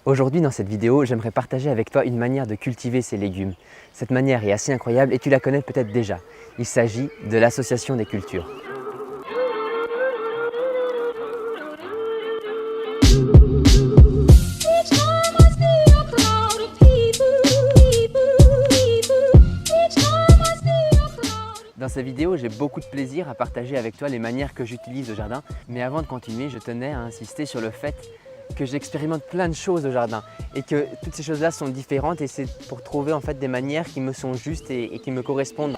Aujourd'hui, dans cette vidéo, j'aimerais partager avec toi une manière de cultiver ces légumes. Cette manière est assez incroyable et tu la connais peut-être déjà. Il s'agit de l'association des cultures. Dans cette vidéo, j'ai beaucoup de plaisir à partager avec toi les manières que j'utilise au jardin. Mais avant de continuer, je tenais à insister sur le fait que j'expérimente plein de choses au jardin et que toutes ces choses-là sont différentes et c'est pour trouver en fait des manières qui me sont justes et qui me correspondent.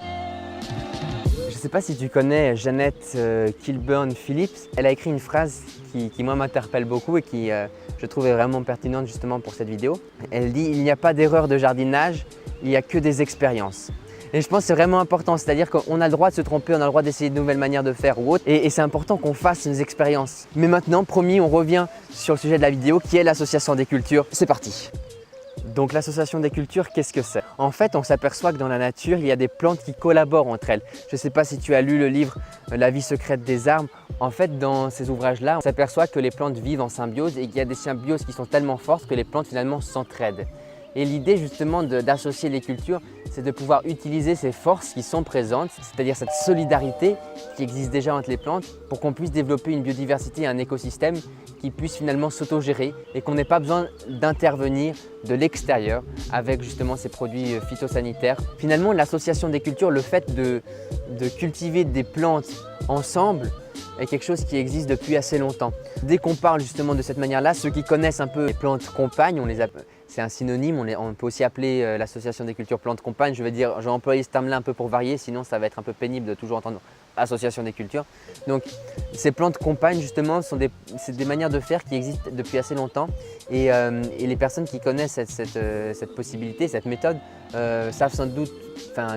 Je ne sais pas si tu connais Jeannette Kilburn Phillips. Elle a écrit une phrase qui moi m'interpelle beaucoup et qui je trouvais vraiment pertinente justement pour cette vidéo. Elle dit « Il n'y a pas d'erreur de jardinage, il n'y a que des expériences ». Et je pense que c'est vraiment important, c'est-à-dire qu'on a le droit de se tromper, on a le droit d'essayer de nouvelles manières de faire ou autre et c'est important qu'on fasse nos expériences. Mais maintenant, promis, on revient sur le sujet de la vidéo qui est l'association des cultures. C'est parti! Donc l'association des cultures, qu'est-ce que c'est? En fait, on s'aperçoit que dans la nature, il y a des plantes qui collaborent entre elles. Je ne sais pas si tu as lu le livre « La vie secrète des arbres ». En fait, dans ces ouvrages-là, on s'aperçoit que les plantes vivent en symbiose et qu'il y a des symbioses qui sont tellement fortes que les plantes finalement s'entraident. Et l'idée justement d'associer les cultures, c'est de pouvoir utiliser ces forces qui sont présentes, c'est-à-dire cette solidarité qui existe déjà entre les plantes pour qu'on puisse développer une biodiversité et un écosystème qui puisse finalement s'autogérer et qu'on n'ait pas besoin d'intervenir de l'extérieur avec justement ces produits phytosanitaires. Finalement, l'association des cultures, le fait de cultiver des plantes ensemble, est quelque chose qui existe depuis assez longtemps. Dès qu'on parle justement de cette manière-là, ceux qui connaissent un peu les plantes compagnes, c'est un synonyme, on peut aussi appeler l'association des cultures plantes compagnes. Je vais employer ce terme-là un peu pour varier, sinon ça va être un peu pénible de toujours entendre association des cultures. Donc ces plantes compagnes justement, c'est des manières de faire qui existent depuis assez longtemps et les personnes qui connaissent cette possibilité, cette méthode, savent sans doute,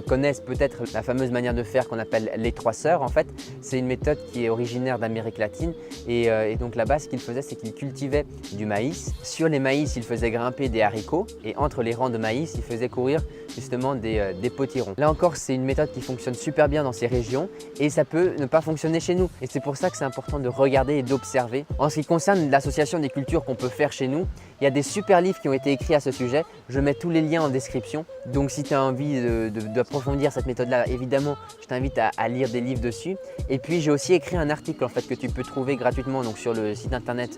connaissent peut-être la fameuse manière de faire qu'on appelle les trois sœurs. En fait, c'est une méthode qui est originaire d'Amérique latine et donc là-bas, ce qu'ils faisaient, c'est qu'ils cultivaient du maïs. Sur les maïs, ils faisaient grimper des haricots et entre les rangs de maïs, ils faisaient courir justement des potirons. Là encore, c'est une méthode qui fonctionne super bien dans ces régions et ça peut ne pas fonctionner chez nous. Et c'est pour ça que c'est important de regarder et d'observer. En ce qui concerne l'association des cultures qu'on peut faire chez nous, il y a des super livres qui ont été écrits à ce sujet. Je mets tous les liens en description. Donc si tu as envie d'approfondir cette méthode-là, évidemment, je t'invite à lire des livres dessus. Et puis j'ai aussi écrit un article en fait que tu peux trouver gratuitement donc, sur le site internet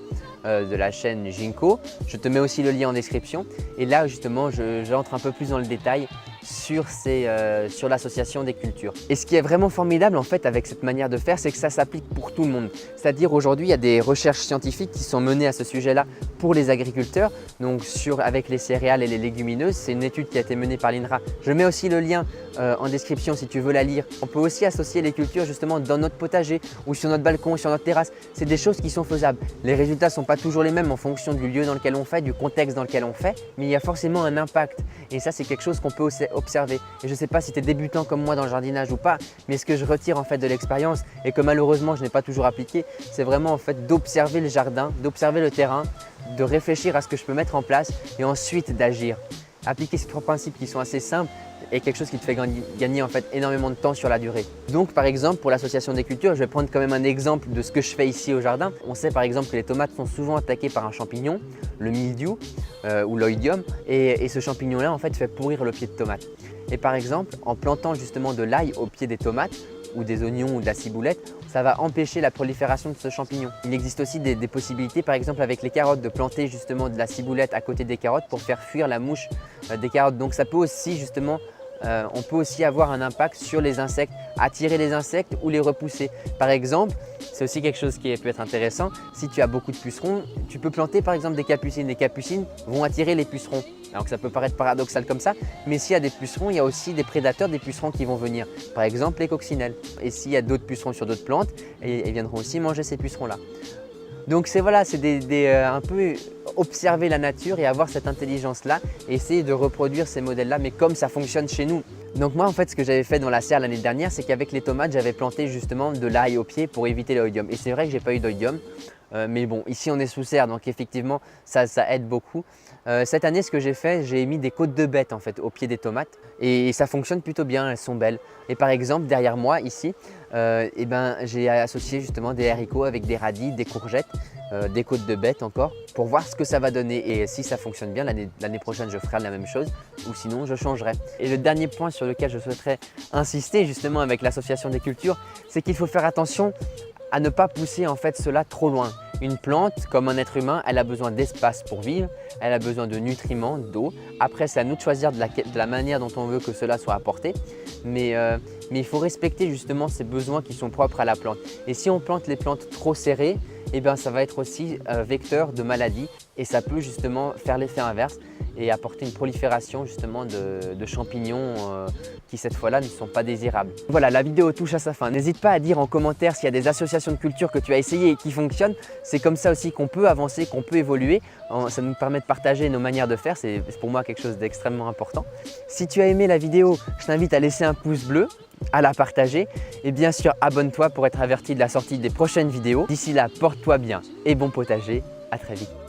de la chaîne Ginkgo. Je te mets aussi le lien en description. Et là justement, j'entre un peu plus dans le détail sur l'association des cultures. Et ce qui est vraiment formidable en fait avec cette manière de faire, c'est que ça s'applique pour tout le monde. C'est-à-dire aujourd'hui, il y a des recherches scientifiques qui sont menées à ce sujet-là pour les agriculteurs, donc avec les céréales et les légumineuses. C'est une étude qui a été menée par l'INRA. Je mets aussi le lien en description si tu veux la lire. On peut aussi associer les cultures justement dans notre potager ou sur notre balcon, sur notre terrasse. C'est des choses qui sont faisables. Les résultats ne sont pas toujours les mêmes en fonction du lieu dans lequel on fait, du contexte dans lequel on fait, mais il y a forcément un impact. Et ça, c'est quelque chose qu'on peut aussi observer. Et je ne sais pas si tu es débutant comme moi dans le jardinage ou pas, mais ce que je retire en fait de l'expérience et que malheureusement je n'ai pas toujours appliqué, c'est vraiment en fait d'observer le jardin, d'observer le terrain, de réfléchir à ce que je peux mettre en place et ensuite d'agir. Appliquer ces trois principes qui sont assez simples est quelque chose qui te fait gagner en fait énormément de temps sur la durée. Donc par exemple pour l'association des cultures, je vais prendre quand même un exemple de ce que je fais ici au jardin. On sait par exemple que les tomates sont souvent attaquées par un champignon, le mildiou ou l'oïdium et ce champignon là en fait fait pourrir le pied de tomate. Et par exemple en plantant justement de l'ail au pied des tomates ou des oignons ou de la ciboulette, ça va empêcher la prolifération de ce champignon. Il existe aussi des possibilités, par exemple avec les carottes, de planter justement de la ciboulette à côté des carottes pour faire fuir la mouche des carottes. Donc ça peut aussi justement, on peut aussi avoir un impact sur les insectes, attirer les insectes ou les repousser. Par exemple, c'est aussi quelque chose qui peut être intéressant, si tu as beaucoup de pucerons, tu peux planter par exemple des capucines. Les capucines vont attirer les pucerons. Alors que ça peut paraître paradoxal comme ça, mais s'il y a des pucerons, il y a aussi des prédateurs des pucerons qui vont venir. Par exemple les coccinelles. Et s'il y a d'autres pucerons sur d'autres plantes, ils viendront aussi manger ces pucerons-là. Donc c'est un peu observer la nature et avoir cette intelligence-là et essayer de reproduire ces modèles-là, mais comme ça fonctionne chez nous. Donc moi en fait ce que j'avais fait dans la serre l'année dernière, c'est qu'avec les tomates, j'avais planté justement de l'ail au pied pour éviter l'oïdium. Et c'est vrai que j'ai pas eu d'oïdium. Mais bon, ici on est sous serre, donc effectivement ça aide beaucoup. Cette année, ce que j'ai fait, j'ai mis des côtes de bête en fait au pied des tomates et ça fonctionne plutôt bien, elles sont belles. Et par exemple, derrière moi ici, j'ai associé justement des haricots avec des radis, des courgettes, des côtes de bête encore pour voir ce que ça va donner. Et si ça fonctionne bien, l'année prochaine je ferai la même chose ou sinon je changerai. Et le dernier point sur lequel je souhaiterais insister justement avec l'association des cultures, c'est qu'il faut faire attention à ne pas pousser en fait cela trop loin. Une plante, comme un être humain, elle a besoin d'espace pour vivre, elle a besoin de nutriments, d'eau. Après, c'est à nous de choisir de la manière dont on veut que cela soit apporté. Mais il faut respecter justement ces besoins qui sont propres à la plante. Et si on plante les plantes trop serrées, eh bien, ça va être aussi vecteur de maladies et ça peut justement faire l'effet inverse et apporter une prolifération justement de champignons qui cette fois-là ne sont pas désirables. Voilà, la vidéo touche à sa fin. N'hésite pas à dire en commentaire s'il y a des associations de culture que tu as essayées et qui fonctionnent. C'est comme ça aussi qu'on peut avancer, qu'on peut évoluer. Ça nous permet de partager nos manières de faire. C'est pour moi quelque chose d'extrêmement important. Si tu as aimé la vidéo, je t'invite à laisser un pouce bleu, à la partager et bien sûr abonne-toi pour être averti de la sortie des prochaines vidéos. D'ici là, porte-toi bien et bon potager. À très vite.